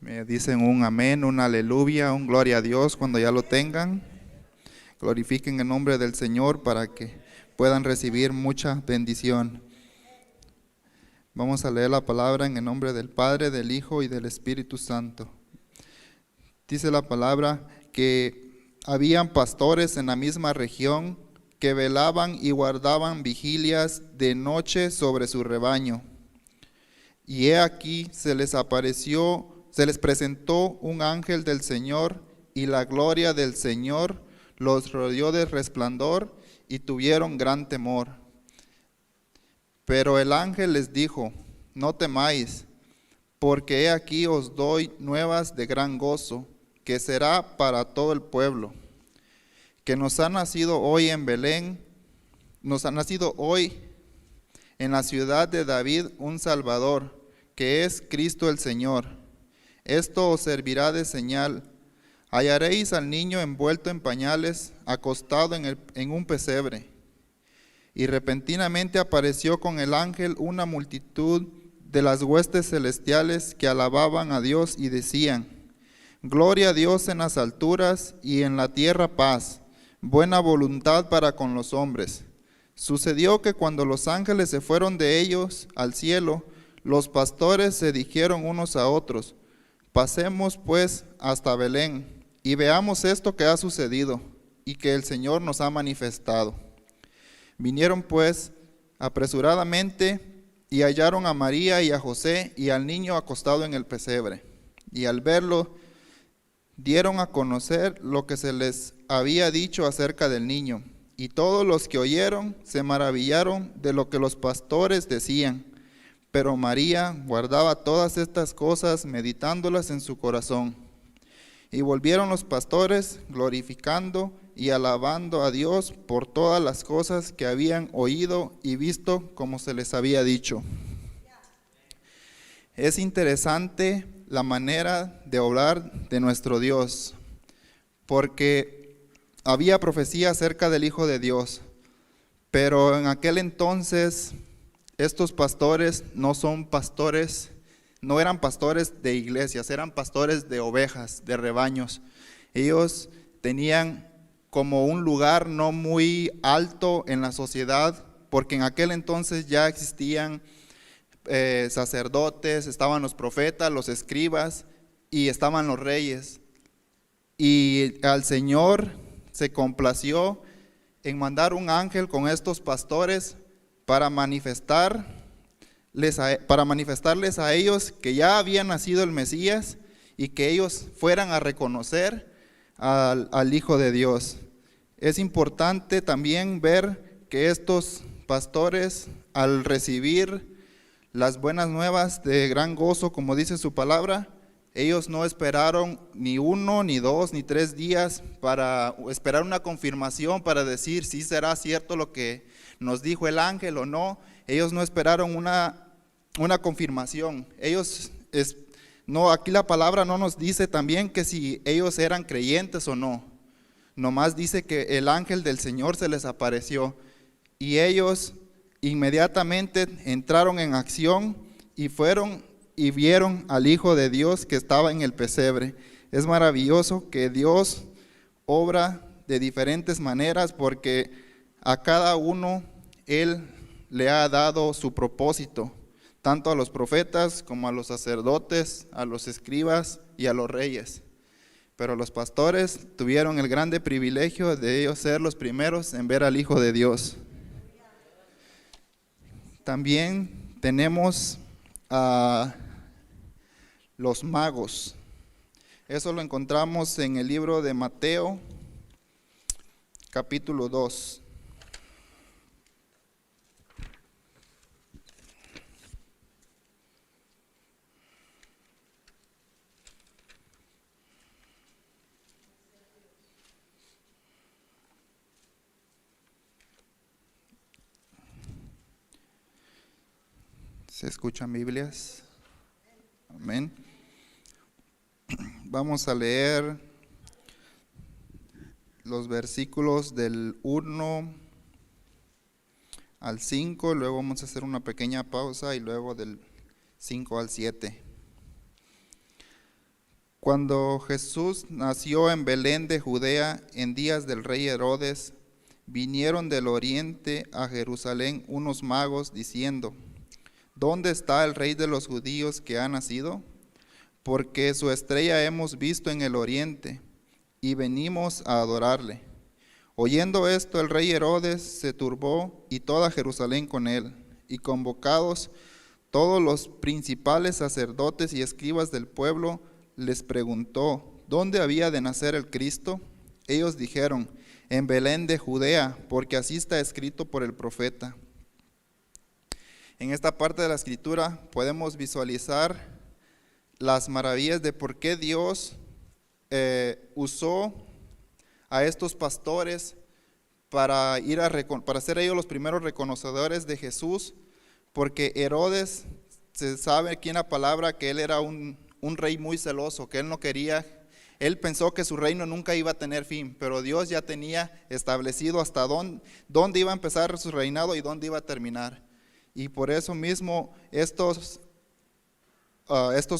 Me dicen un amén, un aleluya, un gloria a Dios cuando ya lo tengan. Glorifiquen el nombre del Señor para que puedan recibir mucha bendición. Vamos a leer la palabra en el nombre del Padre, del Hijo y del Espíritu Santo. Dice la palabra que habían pastores en la misma región que velaban y guardaban vigilias de noche sobre su rebaño. Y he aquí se les presentó un ángel del Señor, y la gloria del Señor los rodeó de resplandor, y tuvieron gran temor. Pero el ángel les dijo: no temáis, porque he aquí os doy nuevas de gran gozo, que será para todo el pueblo, que nos ha nacido hoy en Belén, nos ha nacido hoy en la ciudad de David un Salvador, que es Cristo el Señor. Esto os servirá de señal: hallaréis al niño envuelto en pañales, acostado en un pesebre. Y repentinamente apareció con el ángel una multitud de las huestes celestiales que alababan a Dios y decían: gloria a Dios en las alturas, y en la tierra paz, buena voluntad para con los hombres. Sucedió que cuando los ángeles se fueron de ellos al cielo, los pastores se dijeron unos a otros: pasemos pues hasta Belén y veamos esto que ha sucedido y que el Señor nos ha manifestado. Vinieron pues apresuradamente y hallaron a María y a José y al niño acostado en el pesebre. Y al verlo, dieron a conocer lo que se les había dicho acerca del niño. Y todos los que oyeron se maravillaron de lo que los pastores decían. Pero María guardaba todas estas cosas, meditándolas en su corazón. Y volvieron los pastores glorificando y alabando a Dios por todas las cosas que habían oído y visto como se les había dicho. Es interesante la manera de hablar de nuestro Dios, porque había profecía acerca del Hijo de Dios, pero en aquel entonces estos pastores no eran pastores de iglesias, eran pastores de ovejas, de rebaños. Ellos tenían como un lugar no muy alto en la sociedad, porque en aquel entonces ya existían sacerdotes, estaban los profetas, los escribas y estaban los reyes. Y al Señor se complació en mandar un ángel con estos pastores para manifestarles a ellos que ya había nacido el Mesías y que ellos fueran a reconocer al Hijo de Dios. Es importante también ver que estos pastores, al recibir las buenas nuevas de gran gozo, como dice su palabra, ellos no esperaron ni 1, ni 2, ni 3 días para esperar una confirmación para decir si será cierto lo que nos dijo el ángel o no. Ellos no esperaron una confirmación. Aquí la palabra no nos dice también que si ellos eran creyentes o no. Nomás dice que el ángel del Señor se les apareció y ellos inmediatamente entraron en acción y fueron y vieron al Hijo de Dios que estaba en el pesebre. Es maravilloso que Dios obra de diferentes maneras porque a cada uno Él le ha dado su propósito, tanto a los profetas como a los sacerdotes, a los escribas y a los reyes. Pero los pastores tuvieron el grande privilegio de ellos ser los primeros en ver al Hijo de Dios. También tenemos a los magos. Eso lo encontramos en el libro de Mateo, capítulo 2. ¿Se escuchan Biblias? Amén. Vamos a leer los versículos del 1 al 5, luego vamos a hacer una pequeña pausa y luego del 5 al 7. Cuando Jesús nació en Belén de Judea en días del rey Herodes, vinieron del oriente a Jerusalén unos magos diciendo: ¿Dónde está el rey de los judíos que ha nacido? Porque su estrella hemos visto en el oriente y venimos a adorarle. Oyendo esto, el rey Herodes se turbó y toda Jerusalén con él. Y convocados todos los principales sacerdotes y escribas del pueblo, les preguntó: ¿dónde había de nacer el Cristo? Ellos dijeron: en Belén de Judea, porque así está escrito por el profeta. En esta parte de la escritura podemos visualizar las maravillas de por qué Dios usó a estos pastores para ser ellos los primeros reconocedores de Jesús, porque Herodes, se sabe aquí en la palabra que él era un rey muy celoso, que él no quería, él pensó que su reino nunca iba a tener fin, pero Dios ya tenía establecido hasta dónde iba a empezar su reinado y dónde iba a terminar. Y por eso mismo estos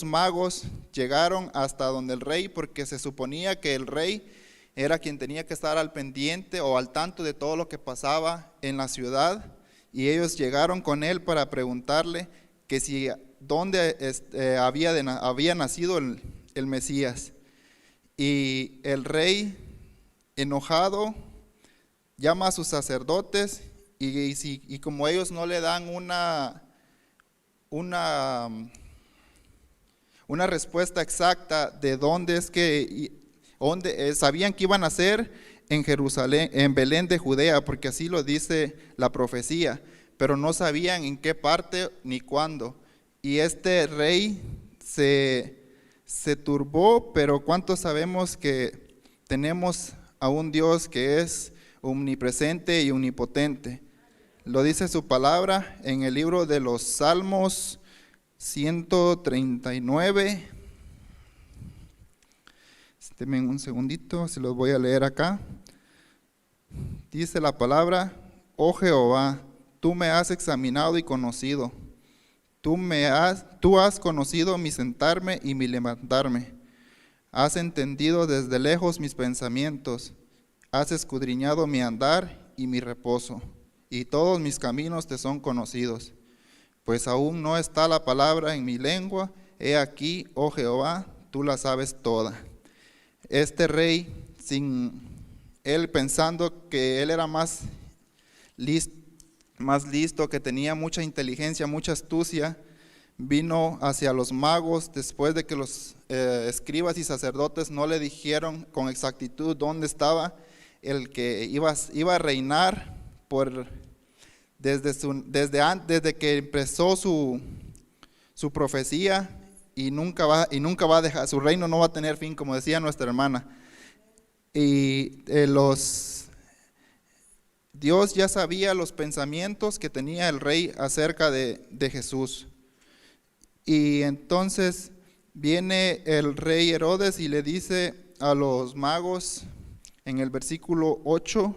magos llegaron hasta donde el rey, porque se suponía que el rey era quien tenía que estar al pendiente o al tanto de todo lo que pasaba en la ciudad, y ellos llegaron con él para preguntarle que si dónde había nacido el Mesías. Y el rey, enojado, llama a sus sacerdotes y como ellos no le dan una respuesta exacta de dónde es que sabían que iban a ser en Jerusalén, en Belén de Judea, porque así lo dice la profecía, pero no sabían en qué parte ni cuándo. Y este rey se turbó, pero ¿cuántos sabemos que tenemos a un Dios que es omnipresente y omnipotente? Lo dice su palabra en el libro de los Salmos 139. Denme un segundito, se los voy a leer acá. Dice la palabra: oh Jehová, tú me has examinado y conocido. Tú has conocido mi sentarme y mi levantarme. Has entendido desde lejos mis pensamientos. Has escudriñado mi andar y mi reposo. Y todos mis caminos te son conocidos. pues aún no está la palabra en mi lengua. He aquí, oh Jehová, tú la sabes toda. Este rey, sin él pensando que él era más listo, que tenía mucha inteligencia, mucha astucia, vino hacia los magos después de que los escribas y sacerdotes no le dijeron con exactitud dónde estaba el que iba a reinar desde que empezó su profecía, y nunca va a dejar, su reino no va a tener fin, como decía nuestra hermana. Y Dios ya sabía los pensamientos que tenía el rey acerca de Jesús. Y entonces viene el rey Herodes y le dice a los magos, en el versículo 8,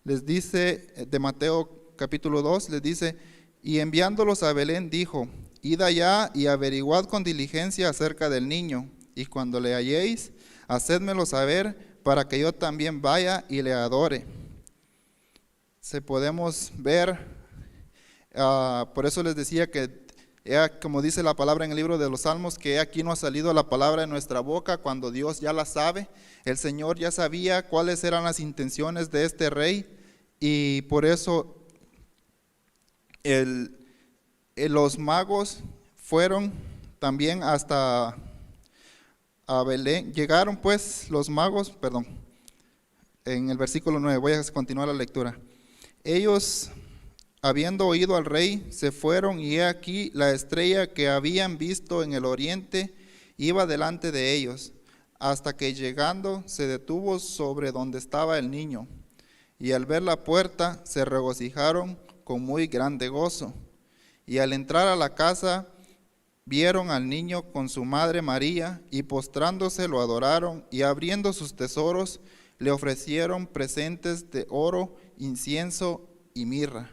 les dice, de Mateo capítulo 2, les dice: y enviándolos a Belén dijo: id allá y averiguad con diligencia acerca del niño, y cuando le halléis, hacédmelo saber, para que yo también vaya y le adore. Podemos ver, por eso les decía que, como dice la palabra en el libro de los Salmos, que aquí no ha salido la palabra de nuestra boca cuando Dios ya la sabe. El Señor ya sabía cuáles eran las intenciones de este rey, y por eso los magos fueron también hasta a Belén. Llegaron pues los magos, en el versículo 9, voy a continuar la lectura. Ellos, habiendo oído al rey, se fueron, y he aquí la estrella que habían visto en el oriente iba delante de ellos, hasta que llegando se detuvo sobre donde estaba el niño. Y al ver la puerta se regocijaron con muy grande gozo. Y al entrar a la casa vieron al niño con su madre María, y postrándose lo adoraron, y abriendo sus tesoros le ofrecieron presentes de oro, incienso y mirra.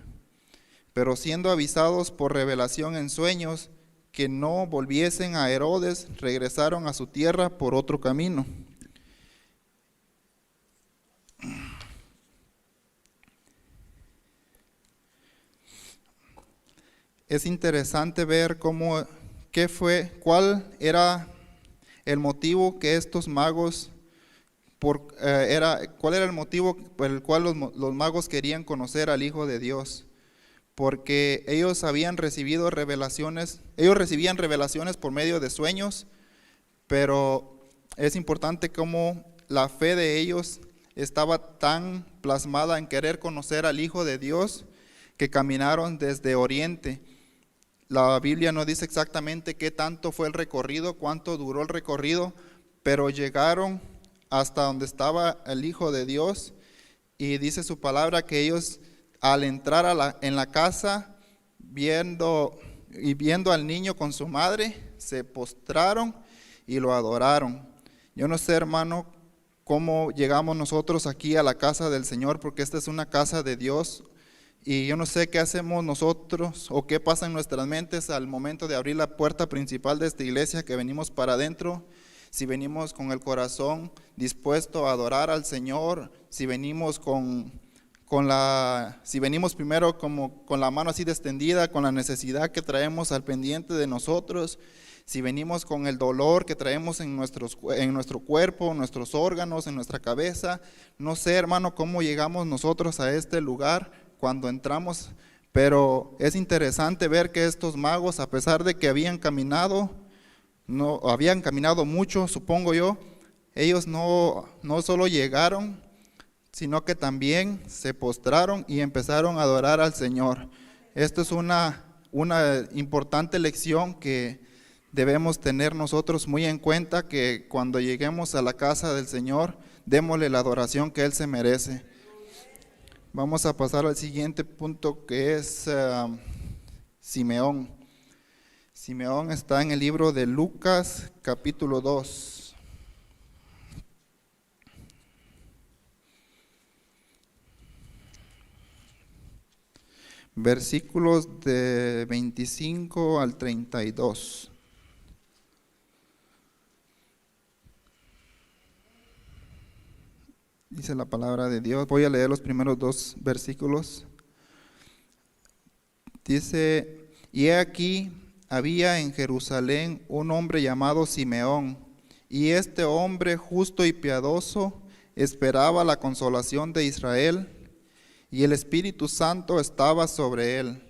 Pero siendo avisados por revelación en sueños que no volviesen a Herodes, regresaron a su tierra por otro camino. Es interesante ver cuál era el motivo que estos magos, cuál era el motivo por el cual los magos querían conocer al Hijo de Dios. Porque ellos habían recibido revelaciones, recibían revelaciones por medio de sueños, pero es importante cómo la fe de ellos estaba tan plasmada en querer conocer al Hijo de Dios, que caminaron desde Oriente. La Biblia no dice exactamente qué tanto fue el recorrido, cuánto duró el recorrido, pero llegaron hasta donde estaba el Hijo de Dios, y dice su palabra que ellos, al entrar en la casa, viendo al niño con su madre, se postraron y lo adoraron. Yo no sé, hermano, cómo llegamos nosotros aquí a la casa del Señor, porque esta es una casa de Dios, y yo no sé qué hacemos nosotros o qué pasa en nuestras mentes al momento de abrir la puerta principal de esta iglesia, que venimos para adentro. Si venimos con el corazón dispuesto a adorar al Señor, si venimos si venimos primero como con la mano así extendida, con la necesidad que traemos al pendiente de nosotros, si venimos con el dolor que traemos en nuestro cuerpo, en nuestros órganos, en nuestra cabeza. No sé, hermano, cómo llegamos nosotros a este lugar cuando entramos, pero es interesante ver que estos magos, a pesar de que habían caminado mucho, supongo yo, ellos no solo llegaron, sino que también se postraron y empezaron a adorar al Señor. Esto es una importante lección que debemos tener nosotros muy en cuenta, que cuando lleguemos a la casa del Señor, démosle la adoración que Él se merece. Vamos a pasar al siguiente punto, que es Simeón. Simeón está en el libro de Lucas, capítulo 2. Versículos de 25 al 32. Dice la palabra de Dios. Voy a leer los primeros dos versículos. Dice: Y he aquí, había en Jerusalén un hombre llamado Simeón, y este hombre justo y piadoso esperaba la consolación de Israel, y el Espíritu Santo estaba sobre él.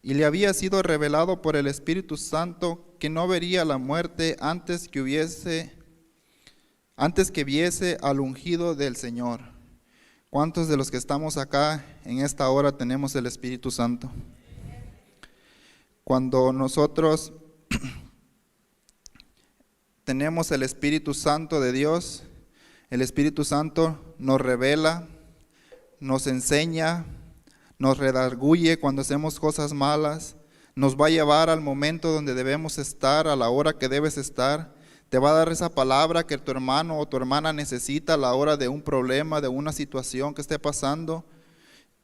Y le había sido revelado por el Espíritu Santo que no vería la muerte antes que viese al ungido del Señor. ¿Cuántos de los que estamos acá en esta hora tenemos el Espíritu Santo? Cuando nosotros tenemos el Espíritu Santo de Dios, el Espíritu Santo nos revela, nos enseña, nos redarguye cuando hacemos cosas malas, nos va a llevar al momento donde debemos estar, a la hora que debes estar. Te va a dar esa palabra que tu hermano o tu hermana necesita a la hora de un problema, de una situación que esté pasando.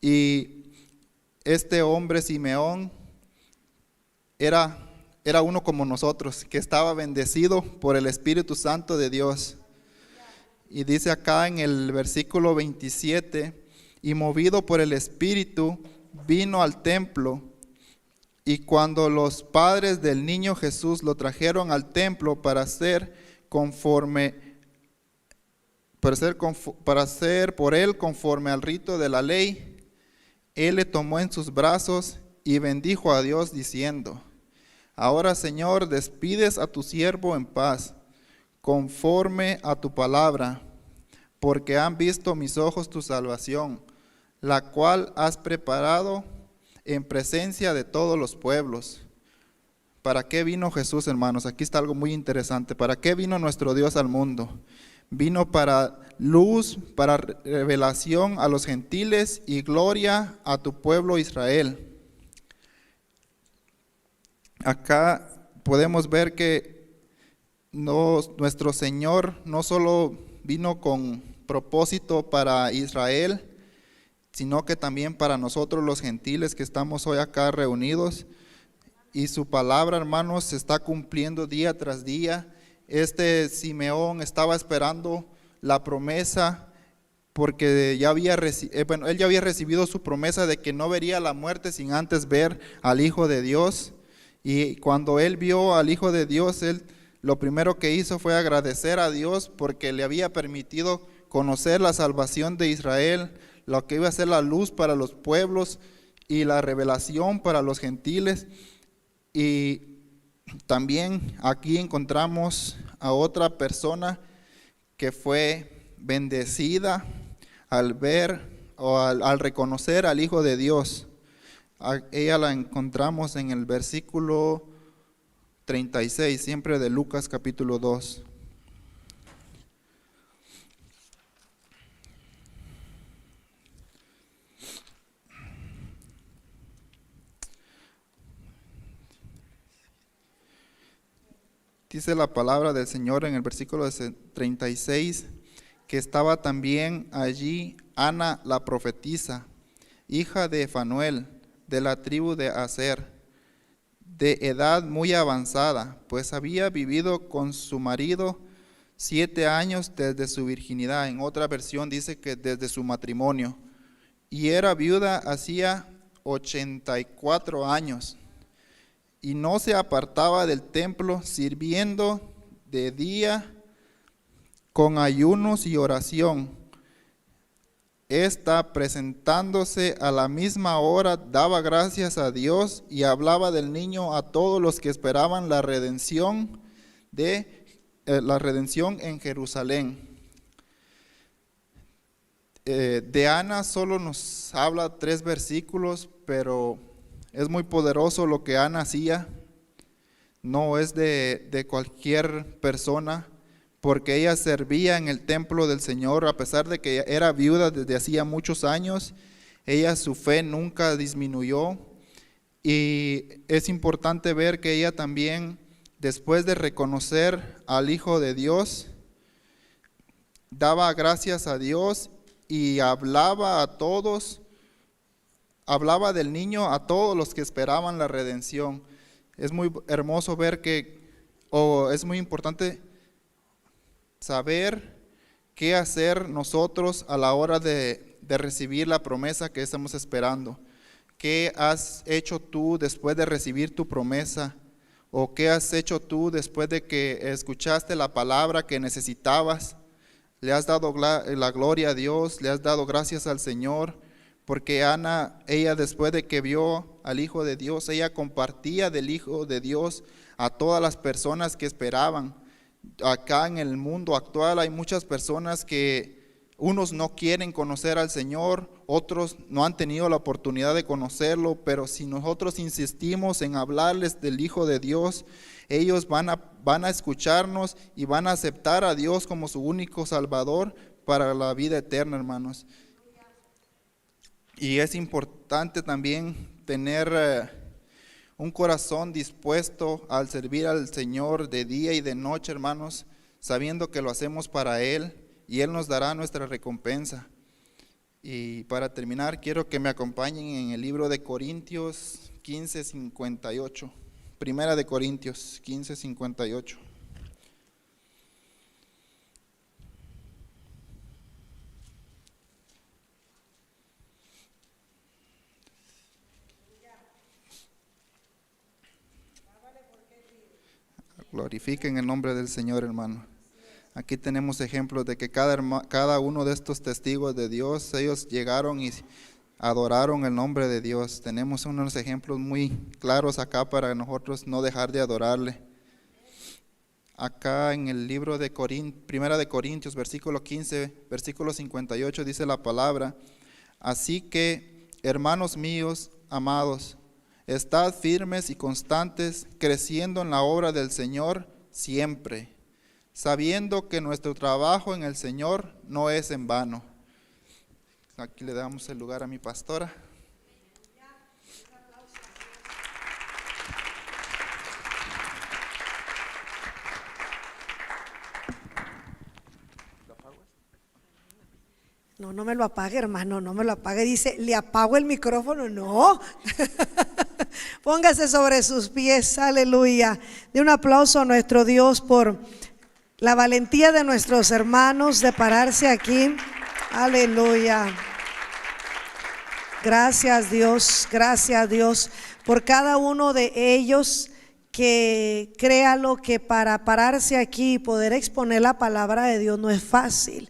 Y este hombre Simeón era uno como nosotros, que estaba bendecido por el Espíritu Santo de Dios. Y dice acá en el versículo 27, y movido por el Espíritu, vino al templo. Y cuando los padres del niño Jesús lo trajeron al templo para hacer por él conforme al rito de la ley, él le tomó en sus brazos y bendijo a Dios diciendo: Ahora, Señor, despides a tu siervo en paz, conforme a tu palabra, porque han visto mis ojos tu salvación, la cual has preparado en presencia de todos los pueblos. ¿Para qué vino Jesús, hermanos? Aquí está algo muy interesante. ¿Para qué vino nuestro Dios al mundo? Vino para luz, para revelación a los gentiles y gloria a tu pueblo Israel. Acá podemos ver que nuestro Señor no solo vino con propósito para Israel, sino que también para nosotros los gentiles que estamos hoy acá reunidos. Y su palabra, hermanos, se está cumpliendo día tras día. Este Simeón estaba esperando la promesa porque él ya había recibido su promesa de que no vería la muerte sin antes ver al Hijo de Dios. Y cuando él vio al Hijo de Dios, él lo primero que hizo fue agradecer a Dios porque le había permitido conocer la salvación de Israel, lo que iba a ser la luz para los pueblos y la revelación para los gentiles. Y también aquí encontramos a otra persona que fue bendecida al ver o al reconocer al Hijo de Dios. Ella la encontramos en el versículo 36, siempre de Lucas capítulo 2. Dice la palabra del Señor en el versículo 36, que estaba también allí Ana la profetisa, hija de Fanuel, de la tribu de Aser, de edad muy avanzada, pues había vivido con su marido 7 años desde su virginidad. En otra versión dice que desde su matrimonio, y era viuda hacía 84 años. Y no se apartaba del templo, sirviendo de día con ayunos y oración. Esta, presentándose a la misma hora, daba gracias a Dios y hablaba del niño a todos los que esperaban la redención en Jerusalén. De Ana solo nos habla 3 versículos, pero es muy poderoso lo que Ana hacía. No es de cualquier persona, porque ella servía en el templo del Señor, a pesar de que era viuda desde hacía muchos años. Su fe nunca disminuyó. Y es importante ver que ella también, después de reconocer al Hijo de Dios, daba gracias a Dios y hablaba del niño a todos los que esperaban la redención. Es muy hermoso ver es muy importante saber qué hacer nosotros a la hora de recibir la promesa que estamos esperando. ¿Qué has hecho tú después de recibir tu promesa? ¿O qué has hecho tú después de que escuchaste la palabra que necesitabas? ¿Le has dado la gloria a Dios? ¿Le has dado gracias al Señor? Porque Ana, ella después de que vio al Hijo de Dios, ella compartía del Hijo de Dios a todas las personas que esperaban. Acá en el mundo actual hay muchas personas que unos no quieren conocer al Señor, otros no han tenido la oportunidad de conocerlo, pero si nosotros insistimos en hablarles del Hijo de Dios, ellos van a escucharnos y van a aceptar a Dios como su único Salvador para la vida eterna, hermanos. Y es importante también tener un corazón dispuesto al servir al Señor de día y de noche, hermanos, sabiendo que lo hacemos para Él y Él nos dará nuestra recompensa. Y para terminar, quiero que me acompañen en el libro de Corintios 15:58. Primera de Corintios 15:58. Glorifiquen el nombre del Señor, hermano. Aquí tenemos ejemplos de que cada uno de estos testigos de Dios, ellos llegaron y adoraron el nombre de Dios. Tenemos unos ejemplos muy claros acá para nosotros no dejar de adorarle. Acá en el libro de Primera de Corintios, versículo 15, versículo 58, dice la palabra: así que, hermanos míos, amados, estad firmes y constantes, creciendo en la obra del Señor siempre, sabiendo que nuestro trabajo en el Señor no es en vano. Aquí le damos el lugar a mi pastora. No, no me lo apague, hermano, no me lo apague. Dice, ¿le apago el micrófono? No. Póngase sobre sus pies, aleluya. De un aplauso a nuestro Dios por la valentía de nuestros hermanos de pararse aquí. Aleluya. Gracias Dios por cada uno de ellos, que créalo que para pararse aquí y poder exponer la palabra de Dios no es fácil.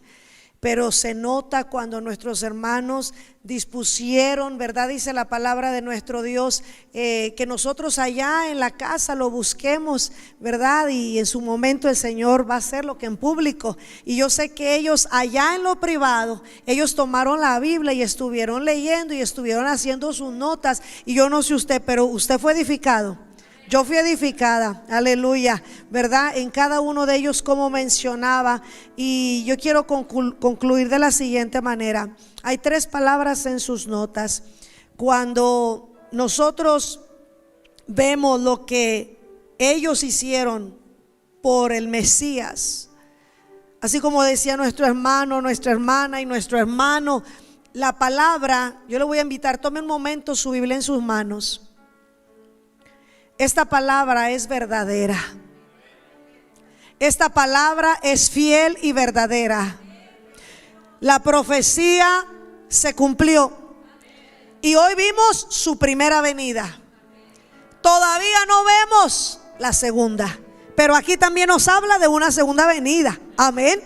Pero se nota cuando nuestros hermanos dispusieron, ¿verdad? Dice la palabra de nuestro Dios, que nosotros allá en la casa lo busquemos, ¿verdad? Y en su momento el Señor va a hacer lo que en público. Y yo sé que ellos allá en lo privado, ellos tomaron la Biblia y estuvieron leyendo y estuvieron haciendo sus notas. Y yo no sé usted, pero usted fue edificado. Yo fui edificada, aleluya, ¿verdad? En cada uno de ellos, como mencionaba. Y yo quiero concluir de la siguiente manera. Hay 3 palabras en sus notas. Cuando nosotros vemos lo que ellos hicieron por el Mesías, así como decía nuestro hermano, nuestra hermana y nuestro hermano, la palabra, yo le voy a invitar, tome un momento su Biblia en sus manos. Esta palabra es verdadera. Esta palabra es fiel y verdadera. La profecía se cumplió y hoy vimos su primera venida. Todavía no vemos la segunda, pero aquí también nos habla de una segunda venida. Amén.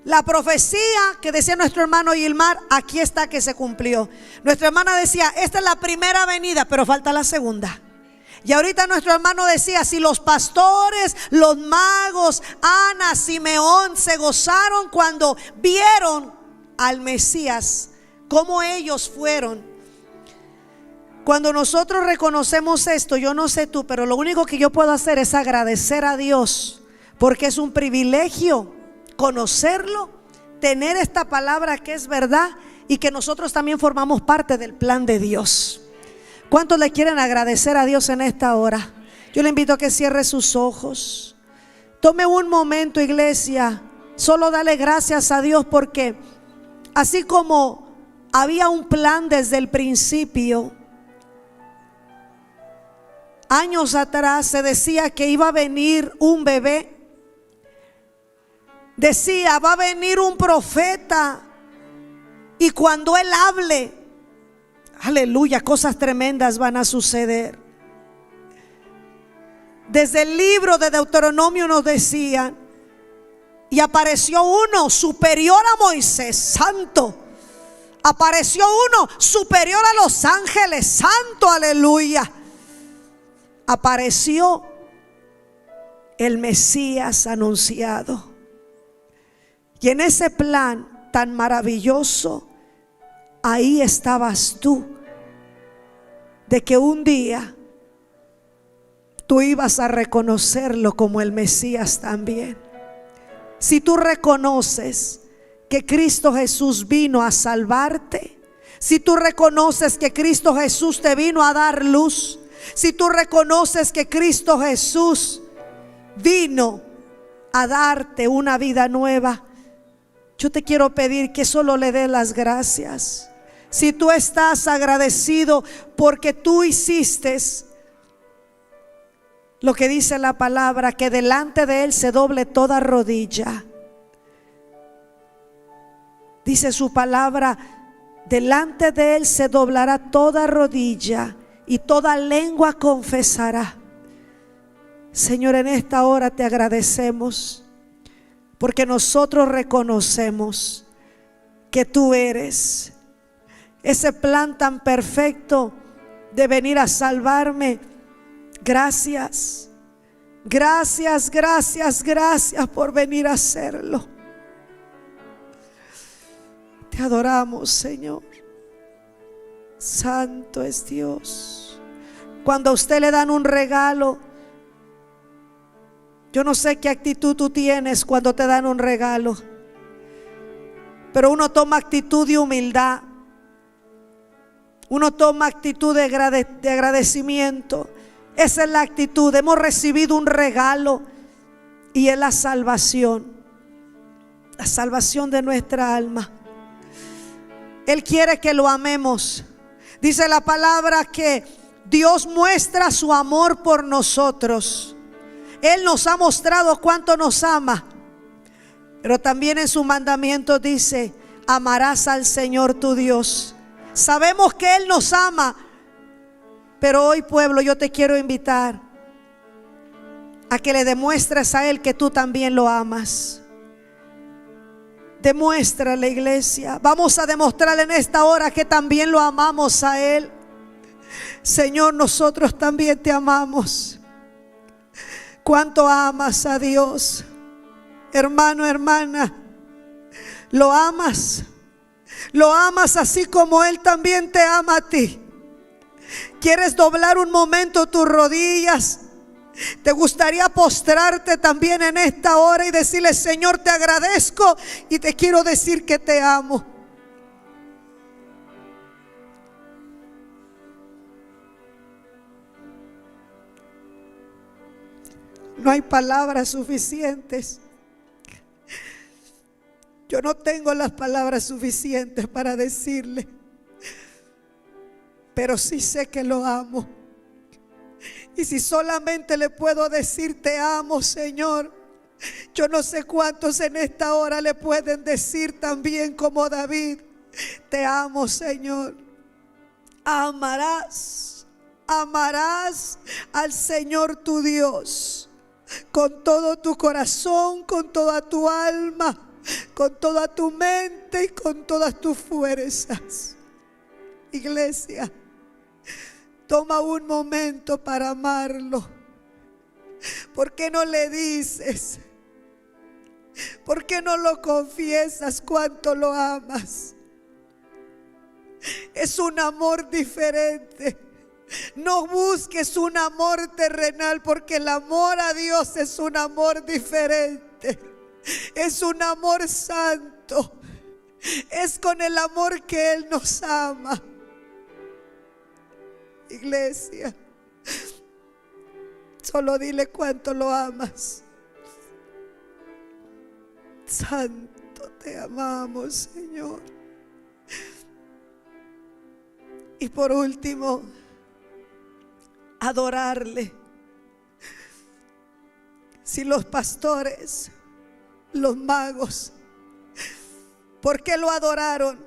La profecía que decía nuestro hermano Gilmar, aquí está, que se cumplió. Nuestra hermana decía, esta es la primera venida, pero falta la segunda. Y ahorita nuestro hermano decía, si los pastores, los magos, Ana, Simeón se gozaron cuando vieron al Mesías, como ellos fueron. Cuando nosotros reconocemos esto, yo no sé tú, pero lo único que yo puedo hacer es agradecer a Dios, porque es un privilegio conocerlo, tener esta palabra que es verdad y que nosotros también formamos parte del plan de Dios. ¿Cuántos le quieren agradecer a Dios en esta hora? Yo le invito a que cierre sus ojos. Tome un momento, iglesia. Solo dale gracias a Dios, porque así como había un plan desde el principio, años atrás se decía que iba a venir un bebé. Decía, va a venir un profeta, y cuando él hable, Aleluya, cosas tremendas van a suceder. Desde el libro de Deuteronomio nos decían, y apareció uno superior a Moisés, santo. Apareció uno superior a los ángeles, santo, aleluya. Apareció el Mesías anunciado. Y en ese plan tan maravilloso, ahí estabas tú, de que un día tú ibas a reconocerlo como el Mesías también. Si tú reconoces que Cristo Jesús vino a salvarte, si tú reconoces que Cristo Jesús te vino a dar luz, si tú reconoces que Cristo Jesús vino a darte una vida nueva, yo te quiero pedir que solo le des las gracias. Si tú estás agradecido porque tú hiciste lo que dice la palabra, que delante de Él se doble toda rodilla. Dice su palabra, delante de Él se doblará toda rodilla y toda lengua confesará. Señor, en esta hora te agradecemos porque nosotros reconocemos que tú eres ese plan tan perfecto de venir a salvarme. Gracias, gracias, gracias, gracias por venir a hacerlo. Te adoramos, Señor. Santo es Dios. Cuando a usted le dan un regalo, yo no sé qué actitud tú tienes cuando te dan un regalo, pero uno toma actitud de humildad. Uno toma actitud de agradecimiento. Esa es la actitud. Hemos recibido un regalo y es la salvación de nuestra alma. Él quiere que lo amemos. Dice la palabra que Dios muestra su amor por nosotros. Él nos ha mostrado cuánto nos ama, pero también en su mandamiento dice: amarás al Señor tu Dios. Sabemos que Él nos ama, pero hoy, pueblo, yo te quiero invitar a que le demuestres a Él que tú también lo amas. Demuéstrale, iglesia. Vamos a demostrarle en esta hora que también lo amamos a Él. Señor, nosotros también te amamos. ¿Cuánto amas a Dios? Hermano, hermana, ¿lo amas? Lo amas así como Él también te ama a ti. ¿Quieres doblar un momento tus rodillas? ¿Te gustaría postrarte también en esta hora y decirle: Señor, te agradezco y te quiero decir que te amo? No hay palabras suficientes. Yo no tengo las palabras suficientes para decirle, pero sí sé que lo amo. Y si solamente le puedo decir te amo, Señor, yo no sé cuántos en esta hora le pueden decir también como David: te amo, Señor. Amarás al Señor tu Dios con todo tu corazón, con toda tu alma, con toda tu mente y con todas tus fuerzas. Iglesia, toma un momento para amarlo. ¿Por qué no le dices? ¿Por qué no lo confiesas cuánto lo amas? Es un amor diferente. No busques un amor terrenal, porque el amor a Dios es un amor diferente. Es un amor santo. Es con el amor que Él nos ama. Iglesia, solo dile cuánto lo amas. Santo, te amamos, Señor. Y por último, adorarle. Si los pastores, los magos, ¿por qué lo adoraron?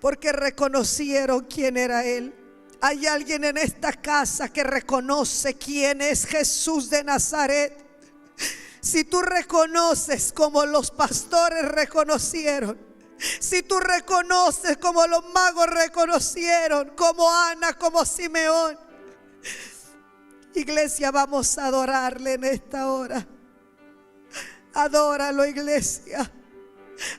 porque reconocieron quién era Él. Hay alguien en esta casa que reconoce quién es Jesús de Nazaret. Si tú reconoces como los pastores reconocieron, si tú reconoces como los magos reconocieron, como Ana, como Simeón, iglesia, vamos a adorarle en esta hora. Adóralo, iglesia,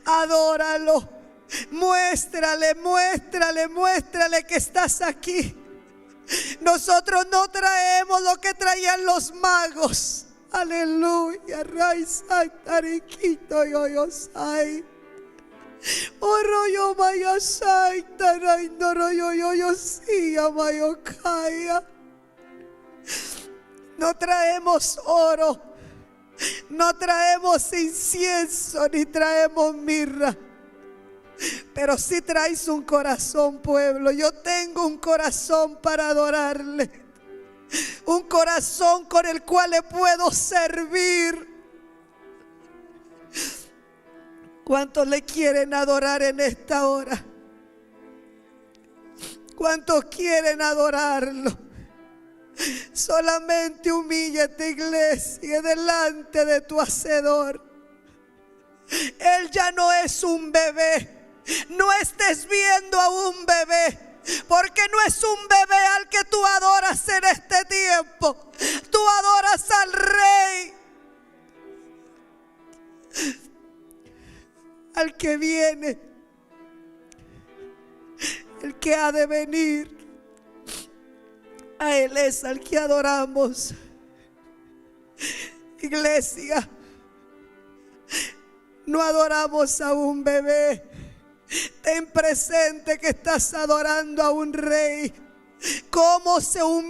adóralo. Muéstrale, muéstrale, muéstrale que estás aquí. Nosotros no traemos lo que traían los magos. Aleluya. Raisa tariquito yo sai. Oro yo vaya sai taraindoro yo sí amayo kaya. No traemos oro, no traemos incienso, ni traemos mirra. Pero si traes un corazón, pueblo. Yo tengo un corazón para adorarle, un corazón con el cual le puedo servir. ¿Cuántos le quieren adorar en esta hora? ¿Cuántos quieren adorarlo? Solamente humíllate, iglesia, delante de tu Hacedor. Él ya no es un bebé. No estés viendo a un bebé, porque no es un bebé al que tú adoras en este tiempo. Tú adoras al Rey, al que viene, el que ha de venir. A Él es al que adoramos. Iglesia, no adoramos a un bebé. Ten presente que estás adorando a un Rey. Cómo se humilla